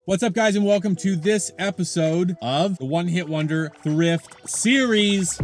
What's up, guys, and welcome to this episode of the One Hit Wonder Thrift Series.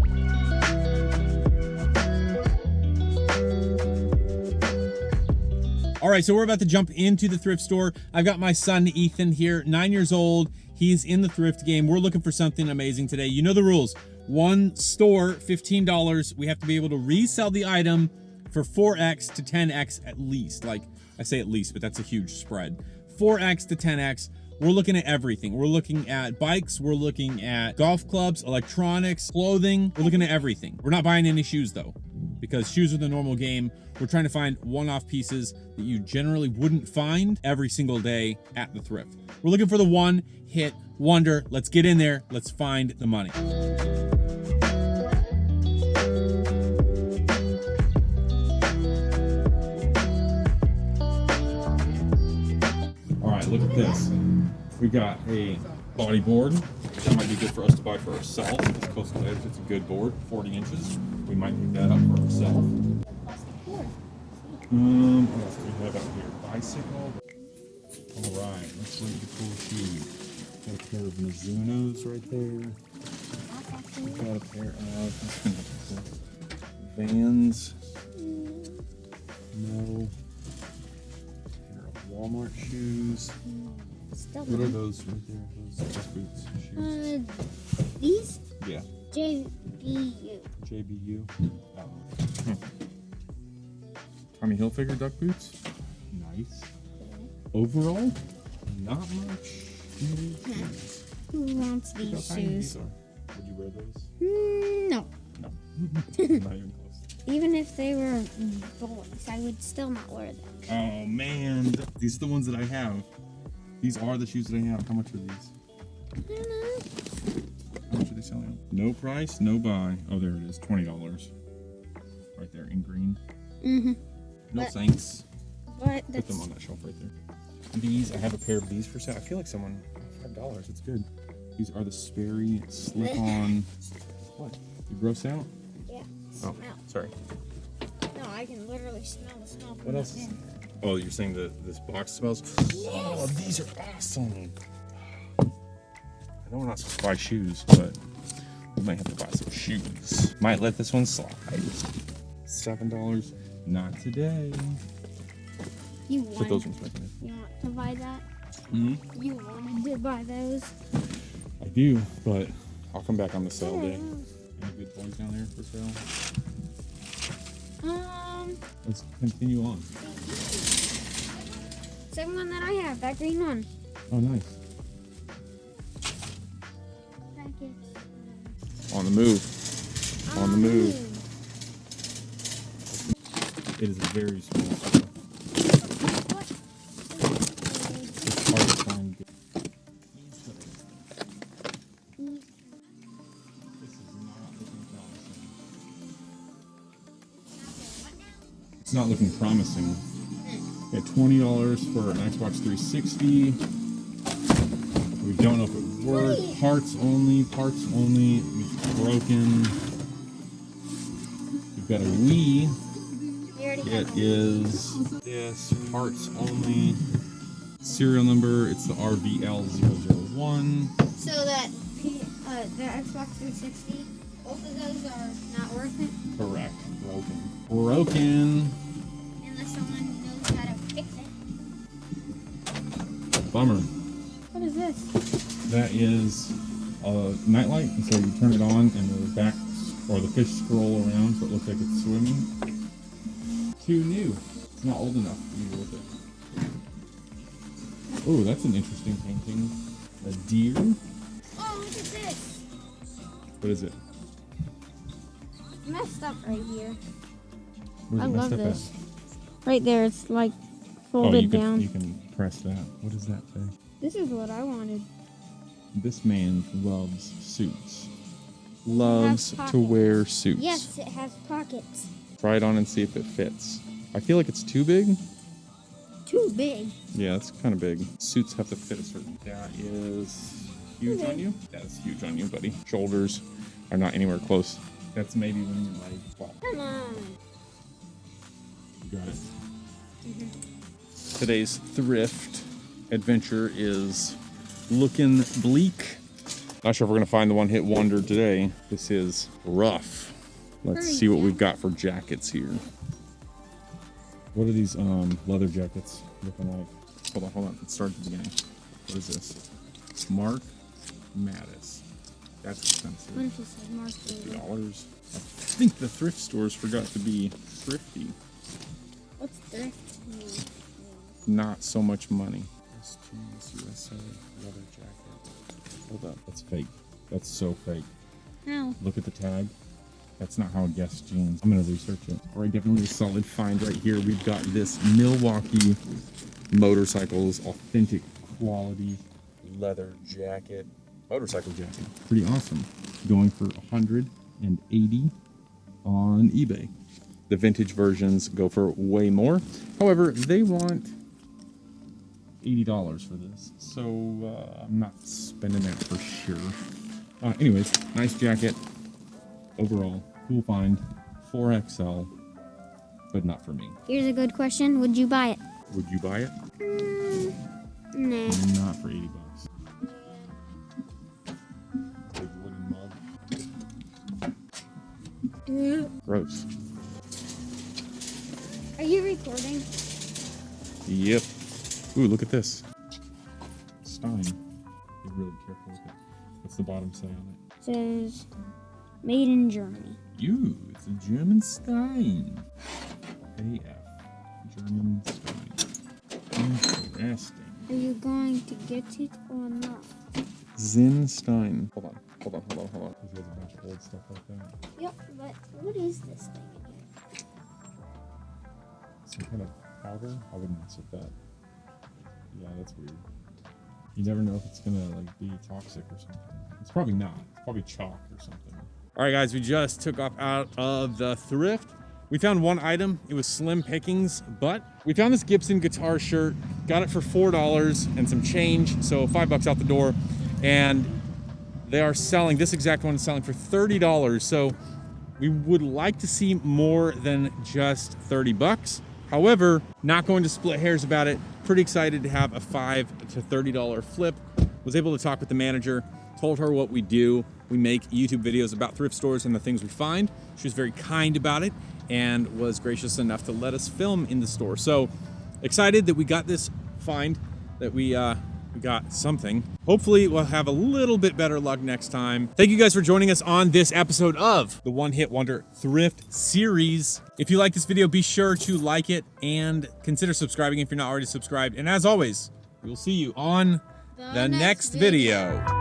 All right, so we're about to jump into the thrift store. I've got my son, Ethan, here, 9 years old. He's in the thrift game. We're looking for something amazing today. You know the rules. One store, $15. We have to be able to resell the item for 4x to 10x at least. Like, I say at least, but that's a huge spread. 4x to 10x. We're looking at everything. We're looking at bikes. We're looking at golf clubs, electronics, clothing. We're looking at everything. We're not buying any shoes, though, because shoes are the normal game. We're trying to find one-off pieces that you generally wouldn't find every single day at the thrift. We're looking for the one hit wonder. Let's get in there. Let's find the money. All right, look at this. We got a body board. That might be good for us to buy for ourselves. It's Coastal Edge. It's a good board, 40 inches. We might pick that up for ourselves. What else do we have out here? Bicycle. All right, let's look at the cool shoes. Got a pair of Mizunos right there. We got a pair of Vans. No. A pair of Walmart shoes. What are those right there? Those boots, shoes. These? Yeah. JBU. JBU. Oh. Tommy Hilfiger duck boots. Nice. Overall, not much. Who wants these shoes? Would you wear those? No. No. Not even close. Even if they were boys, I would still not wear them. Oh man, these are the ones that I have. These are the shoes that I have. How much are these? I don't know. How much are they selling? No price, no buy. Oh, there it is. $20. Right there in green. Mm-hmm. No thanks. But Put them on that shelf right there. These, I have a pair of these for sale. I feel like someone, $5. It's good. These are the Sperry slip-on. What? You gross out? Yeah. Oh, Smell. sorry. No, I can literally smell the smell. What else is in there? Oh, you're saying that this box smells? Yes. Oh, these are awesome. I know we're not supposed to buy shoes, but we might have to buy some shoes. Might let this one slide. $7. Not today. You Put those ones back in. You want to buy that? Mm-hmm. You wanted to buy those? I do, but I'll come back on the sale day. Any good toys down there for sale? Let's continue on. Same one that I have, that green one. Oh, nice. On the move. On the move. It is a very small store. It's hard to find good. This is not looking promising. It's not looking promising. We had $20 for an Xbox 360. We don't know if it worked. Parts only. It's broken. We've got a Wii. It is this, parts only. Serial number, it's the RVL001. So that the Xbox 360, both of those are not worth it? Correct. Broken. Unless someone knows how to fix it. Bummer. What is this? That is a nightlight, and so you turn it on and the back or the fish scroll around so it looks like it's swimming. Too new. It's not old enough to be worth it. Oh, that's an interesting painting. A deer. Oh, look at this. What is it? It's messed up right here. Where's I it messed love up this. Right there, it's like folded down. You can press that. What does that say? This is what I wanted. This man loves suits. Loves to pockets. wear suits. Yes, it has pockets. Try it on and see if it fits. I feel like it's too big. Too big. Yeah, it's kind of big. Suits have to fit a certain. That is huge on you. That's huge on you, buddy. Shoulders are not anywhere close. That's maybe when you're like 12. Come on. You got it. Today's thrift adventure is looking bleak. Not sure if we're gonna find the one-hit wonder today. This is rough. Let's see what we've got for jackets here. What are these leather jackets looking like? Hold on. Let's start at the beginning. What is this? Mark Mattis. That's expensive. What if it says Mark $50. I think the thrift stores forgot to be thrifty. What's thrift mean? Not so much money. USA leather jacket. Hold up, that's fake. That's so fake. How? Look at the tag. That's not how I guess jeans. I'm gonna research it. All right, definitely a solid find right here. We've got this Milwaukee Motorcycles authentic quality leather jacket. Motorcycle jacket. Pretty awesome. Going for $180 on eBay. The vintage versions go for way more. However, they want $80 for this. So I'm not spending that for sure. Anyways, nice jacket. Overall, cool find. 4XL, but not for me. Here's a good question. Would you buy it? Would you buy it? Nah. Not for $80. Big wooden mug. Gross. Are you recording? Yep. Ooh, look at this. Stein. Be really careful with it. What's the bottom say on it? It says, made in Germany. Ooh, it's a German Stein. AF. German Stein. Interesting. Are you going to get it or not? Zinn Stein. Hold on. There's a bunch of old stuff like that. Yep, but what is this thing in here? Some kind of powder? I wouldn't mess with that. Yeah, that's weird. You never know if it's gonna like be toxic or something. It's probably not. It's probably chalk or something. All right, guys, we just took off out of the thrift. We found one item. It was slim pickings, but we found this Gibson guitar shirt. Got it for $4 and some change, so $5 out the door. And they are selling, this exact one is selling for $30. So we would like to see more than just $30. However, not going to split hairs about it. Pretty excited to have a $5 to $30 flip. Was able to talk with the manager, told her what we do. We make YouTube videos about thrift stores and the things we find. She was very kind about it and was gracious enough to let us film in the store. So excited that we got this find, that we got something. Hopefully we'll have a little bit better luck next time. Thank you guys for joining us on this episode of the One Hit Wonder Thrift Series. If you like this video, be sure to like it and consider subscribing if you're not already subscribed. And as always, we will see you on the next video.